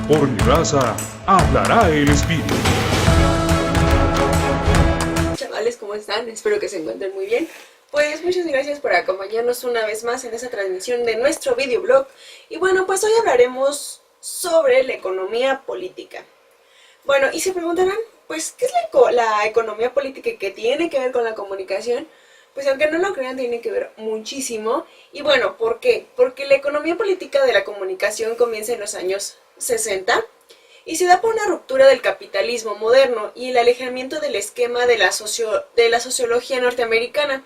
Por mi raza hablará el espíritu. Chavales, ¿cómo están? Espero que se encuentren muy bien. Pues muchas gracias por acompañarnos una vez más en esta transmisión de nuestro videoblog. Y bueno, pues hoy hablaremos sobre la economía política. Bueno, y se preguntarán, pues, ¿qué es la economía política y qué tiene que ver con la comunicación? Pues aunque no lo crean, tiene que ver muchísimo. Y bueno, ¿por qué? Porque la economía política de la comunicación comienza en los años 60 y se da por una ruptura del capitalismo moderno y el alejamiento del esquema de la sociología norteamericana.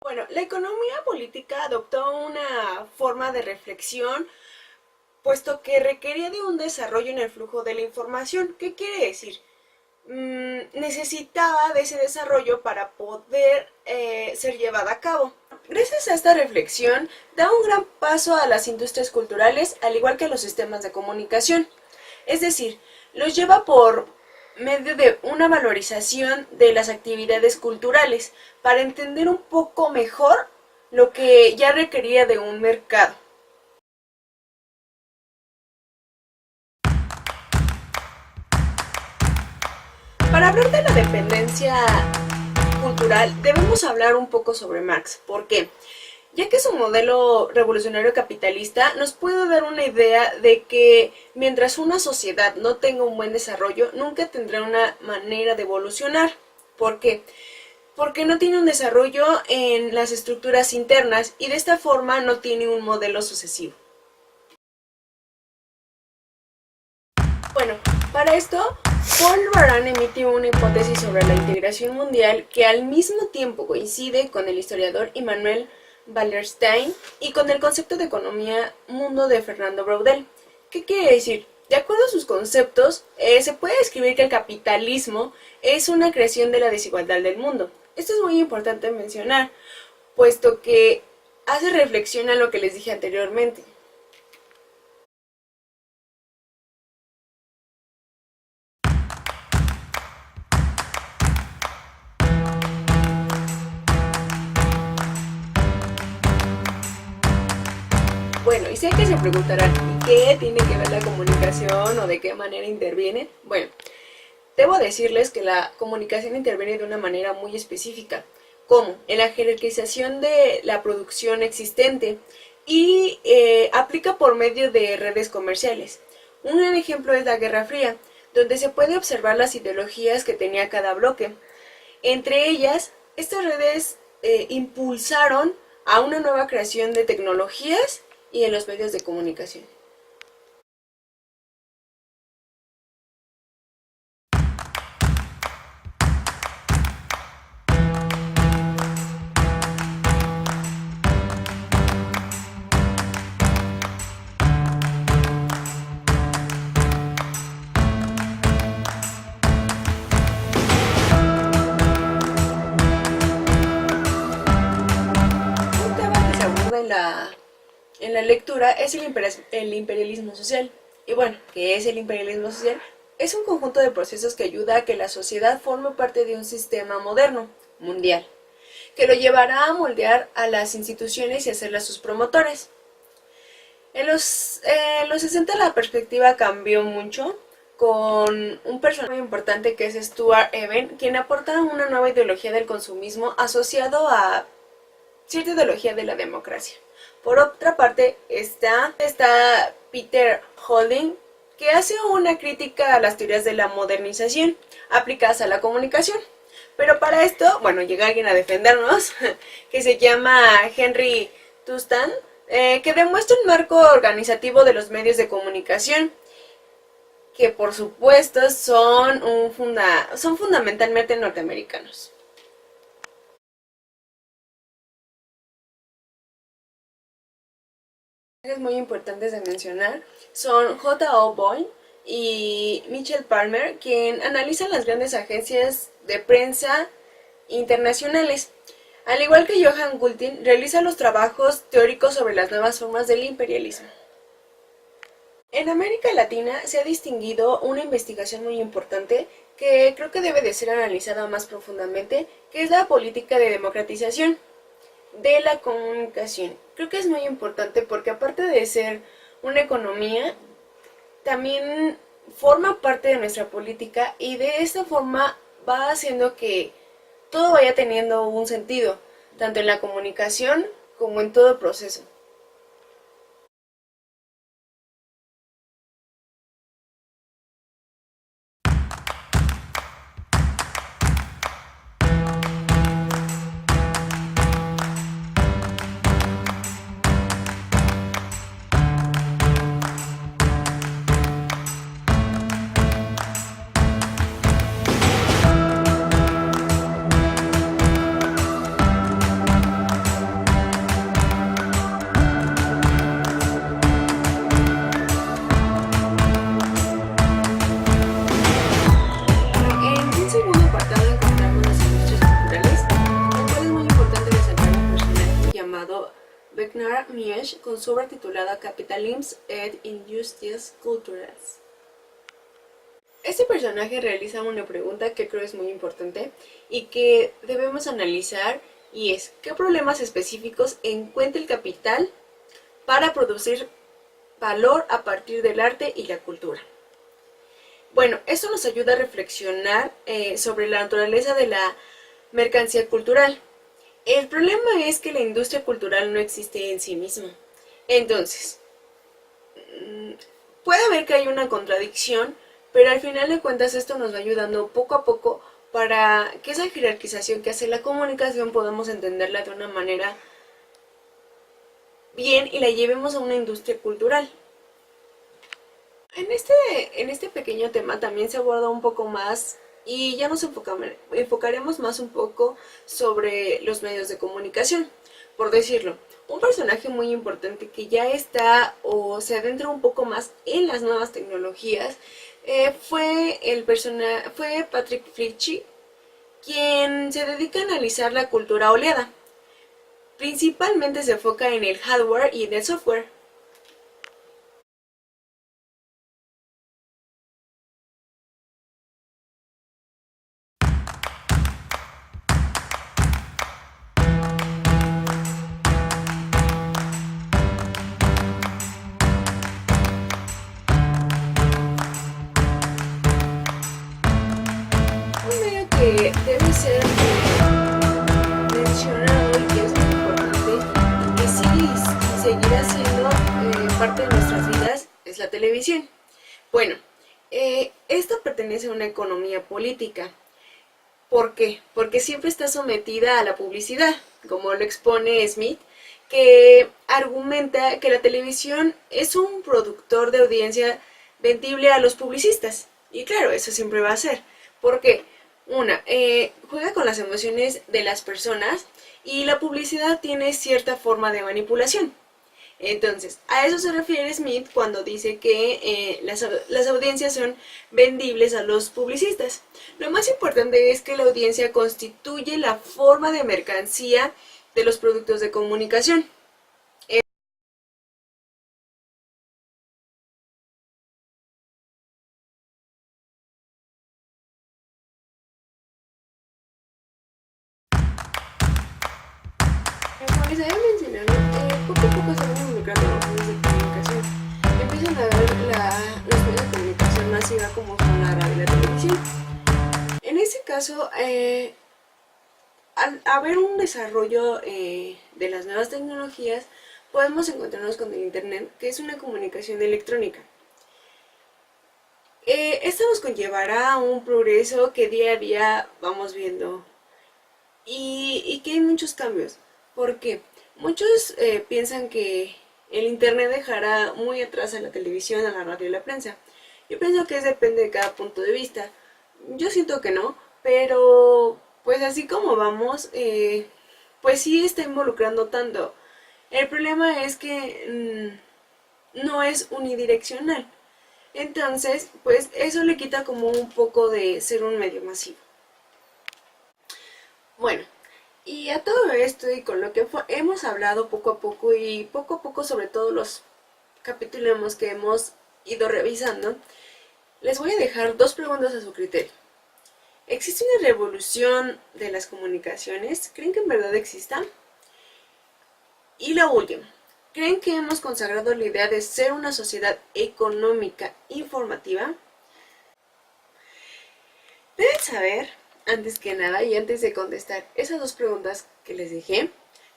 Bueno, la economía política adoptó una forma de reflexión puesto que requería de un desarrollo en el flujo de la información. ¿Qué quiere decir? Necesitaba de ese desarrollo para poder ser llevada a cabo. Gracias a esta reflexión, da un gran paso a las industrias culturales, al igual que a los sistemas de comunicación. Es decir, los lleva por medio de una valorización de las actividades culturales para entender un poco mejor lo que ya requería de un mercado. Para hablar de la dependencia cultural, debemos hablar un poco sobre Marx. ¿Por qué? Ya que su modelo revolucionario capitalista nos puede dar una idea de que mientras una sociedad no tenga un buen desarrollo, nunca tendrá una manera de evolucionar. ¿Por qué? Porque no tiene un desarrollo en las estructuras internas y de esta forma no tiene un modelo sucesivo. Bueno, para esto, Paul Baran emitió una hipótesis sobre la integración mundial que al mismo tiempo coincide con el historiador Immanuel Wallerstein y con el concepto de economía mundo de Fernando Braudel. ¿Qué quiere decir? De acuerdo a sus conceptos, se puede describir que el capitalismo es una creación de la desigualdad del mundo. Esto es muy importante mencionar, puesto que hace reflexión a lo que les dije anteriormente. Bueno, y sé que se preguntarán, ¿y qué tiene que ver la comunicación o de qué manera interviene? Bueno, debo decirles que la comunicación interviene de una manera muy específica, como en la jerarquización de la producción existente y aplica por medio de redes comerciales. Un gran ejemplo es la Guerra Fría, donde se puede observar las ideologías que tenía cada bloque. Entre ellas, estas redes impulsaron a una nueva creación de tecnologías y en los medios de comunicación. Un tema que se aborda en la lectura es el imperialismo social. Y bueno, ¿qué es el imperialismo social? Es un conjunto de procesos que ayuda a que la sociedad forme parte de un sistema moderno, mundial, que lo llevará a moldear a las instituciones y hacerlas sus promotores. En los 60 la perspectiva cambió mucho con un personaje muy importante que es Stuart Eben, quien aporta una nueva ideología del consumismo asociado a cierta ideología de la democracia. Por otra parte está Peter Holding, que hace una crítica a las teorías de la modernización aplicadas a la comunicación. Pero para esto, bueno, llega alguien a defendernos, que se llama Henry Tustan, que demuestra un marco organizativo de los medios de comunicación, que por supuesto son fundamentalmente norteamericanos. Muy importantes de mencionar son J.O. Boyle y Michelle Palmer, quien analizan las grandes agencias de prensa internacionales. Al igual que Johan Gultin, realiza los trabajos teóricos sobre las nuevas formas del imperialismo. En América Latina se ha distinguido una investigación muy importante que creo que debe de ser analizada más profundamente, que es la política de democratización de la comunicación. Creo que es muy importante porque aparte de ser una economía, también forma parte de nuestra política y de esta forma va haciendo que todo vaya teniendo un sentido, tanto en la comunicación como en todo el proceso. En un segundo apartado encontramos las industrias culturales, en cual es muy importante destacar un personaje llamado Bernard Miege con su obra titulada Capitalisme et Injustices Culturelles. Este personaje realiza una pregunta que creo es muy importante y que debemos analizar, y es ¿qué problemas específicos encuentra el capital para producir valor a partir del arte y la cultura? Bueno, esto nos ayuda a reflexionar sobre la naturaleza de la mercancía cultural. El problema es que la industria cultural no existe en sí misma. Entonces, puede haber que hay una contradicción, pero al final de cuentas esto nos va ayudando poco a poco para que esa jerarquización que hace la comunicación podamos entenderla de una manera bien y la llevemos a una industria cultural. En este pequeño tema también se aborda un poco más y ya nos enfocaremos más un poco sobre los medios de comunicación. Por decirlo, un personaje muy importante que ya está o se adentra un poco más en las nuevas tecnologías fue Patrick Finchy, quien se dedica a analizar la cultura oleada. Principalmente se enfoca en el hardware y en el software. Un medio que debe ser mencionado y que es muy importante y que sí seguirá siendo parte de nuestras vidas es la televisión. Bueno, esta pertenece a una economía política. ¿Por qué? Porque siempre está sometida a la publicidad, como lo expone Smith, que argumenta que la televisión es un productor de audiencia vendible a los publicistas. Y claro, eso siempre va a ser. ¿Por qué? Juega con las emociones de las personas y la publicidad tiene cierta forma de manipulación. Entonces, a eso se refiere Smith cuando dice que las audiencias son vendibles a los publicistas. Lo más importante es que la audiencia constituye la forma de mercancía de los productos de comunicación. Como les había mencionado, poco a poco se van involucrando los medios de comunicación. Empiezan a ver los medios de comunicación masiva como son la radio y la televisión. En ese caso, al haber un desarrollo de las nuevas tecnologías, podemos encontrarnos con el Internet, que es una comunicación electrónica. Esto nos conllevará a un progreso que día a día vamos viendo y que hay muchos cambios. ¿Por qué? Muchos piensan que el Internet dejará muy atrás a la televisión, a la radio y la prensa. Yo pienso que depende de cada punto de vista. Yo siento que no, pero pues así como vamos, pues sí está involucrando tanto. El problema es que no es unidireccional. Entonces, pues eso le quita como un poco de ser un medio masivo. Bueno, y a todo esto y con lo que hemos hablado poco a poco sobre todos los capítulos que hemos ido revisando, les voy a dejar dos preguntas a su criterio. ¿Existe una revolución de las comunicaciones? ¿Creen que en verdad exista? Y la última, ¿creen que hemos consagrado la idea de ser una sociedad económica informativa? Deben saber, antes que nada y antes de contestar esas dos preguntas que les dejé,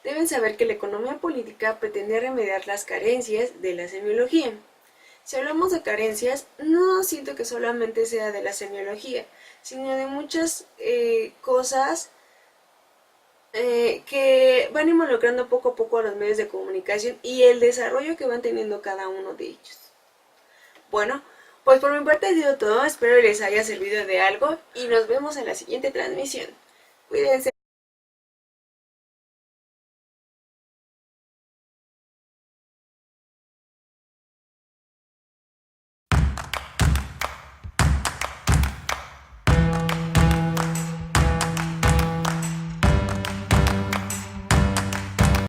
deben saber que la economía política pretende remediar las carencias de la semiología. Si hablamos de carencias, no siento que solamente sea de la semiología, sino de muchas cosas que van involucrando poco a poco a los medios de comunicación y el desarrollo que van teniendo cada uno de ellos. Bueno, pues por mi parte ha sido todo, espero les haya servido de algo y nos vemos en la siguiente transmisión. Cuídense.